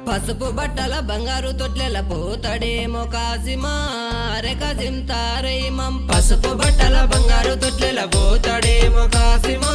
పసుపు బట్టల బంగారు తొట్లెల పోతాడేమో కాసిమా రే కాసిం తారై మం పసుపు బట్టల బంగారు తొట్లెల పోతాడేమో కాసిమా